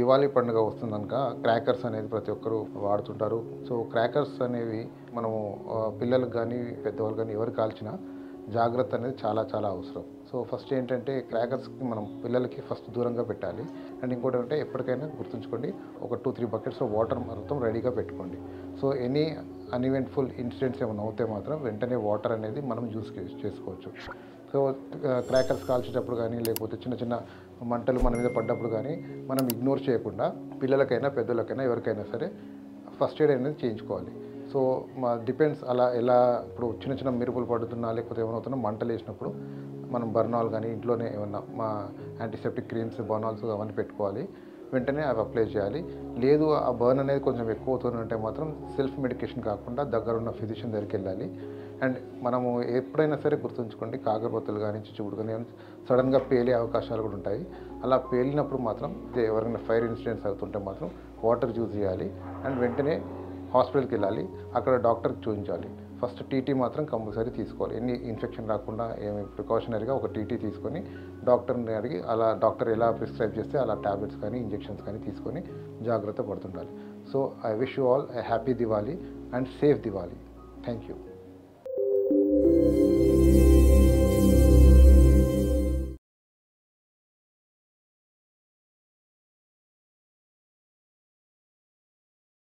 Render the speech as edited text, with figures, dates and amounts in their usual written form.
దివాళీ పండుగ వస్తుందనక క్రాకర్స్ అనేది ప్రతి ఒక్కరు వాడుతుంటారు. సో క్రాకర్స్ అనేవి మనము పిల్లలకు కానీ పెద్దవాళ్ళు కానీ ఎవరు కాల్చినా జాగ్రత్త అనేది చాలా చాలా అవసరం. సో ఫస్ట్ ఏంటంటే క్రాకర్స్కి మనం పిల్లలకి ఫస్ట్ దూరంగా పెట్టాలి. అండ్ ఇంకోటి అంటే ఎప్పటికైనా గుర్తుంచుకోండి, ఒక 2-3 బకెట్స్లో వాటర్ మొత్తం రెడీగా పెట్టుకోండి. సో ఎనీ అన్ఈవెంట్ఫుల్ ఇన్సిడెంట్స్ ఏమైనా అవుతే మాత్రం వెంటనే వాటర్ అనేది మనం యూస్ చేసుకోవచ్చు. సో క్రాకర్స్ కాల్చేటప్పుడు కానీ లేకపోతే చిన్న చిన్న మంటలు మన మీద పడ్డప్పుడు కానీ మనం ఇగ్నోర్ చేయకుండా పిల్లలకైనా పెద్దలకైనా ఎవరికైనా సరే ఫస్ట్ ఎయిడ్ అనేది చేయించుకోవాలి. సో డిపెండ్స్ అలా ఎలా ఇప్పుడు చిన్న చిన్న మెరుపులు పడుతున్నా లేకపోతే ఏమవుతున్నా మంటలు వేసినప్పుడు మనం బర్నాల్ కానీ ఇంట్లోనే ఏమన్నా యాంటీసెప్టిక్ క్రీమ్స్ బర్నాల్స్ అవన్నీ పెట్టుకోవాలి. వెంటనే అవి అప్లై చేయాలి. లేదు ఆ బర్న్ అనేది కొంచెం ఎక్కువ అవుతుందంటే మాత్రం సెల్ఫ్ మెడికేషన్ కాకుండా దగ్గరున్న ఫిజిషియన్ దగ్గరికి వెళ్ళాలి. అండ్ మనము ఎప్పుడైనా సరే గుర్తుంచుకోండి, కాకరపొత్తులు కానీ చిచ్చుబుడు కానీ సడన్గా పేలే అవకాశాలు కూడా ఉంటాయి. అలా పేలినప్పుడు మాత్రం ఎవరైనా ఫైర్ ఇన్సిడెంట్స్ అవుతుంటే మాత్రం వాటర్ యూజ్ చేయాలి. అండ్ వెంటనే హాస్పిటల్కి వెళ్ళాలి, అక్కడ డాక్టర్కి చూపించాలి. ఫస్ట్ టీటీ మాత్రం కంపల్సరీ తీసుకోవాలి. ఎన్ని ఇన్ఫెక్షన్ రాకుండా ఏమి ప్రికాషనరీగా ఒక టీటీ తీసుకొని డాక్టర్ని అడిగి అలా డాక్టర్ ఎలా ప్రిస్క్రైబ్ చేస్తే అలా టాబ్లెట్స్ కానీ ఇంజెక్షన్స్ కానీ తీసుకొని జాగ్రత్త పడుతుండాలి. So I wish you all a happy Diwali and safe Diwali. Thank you.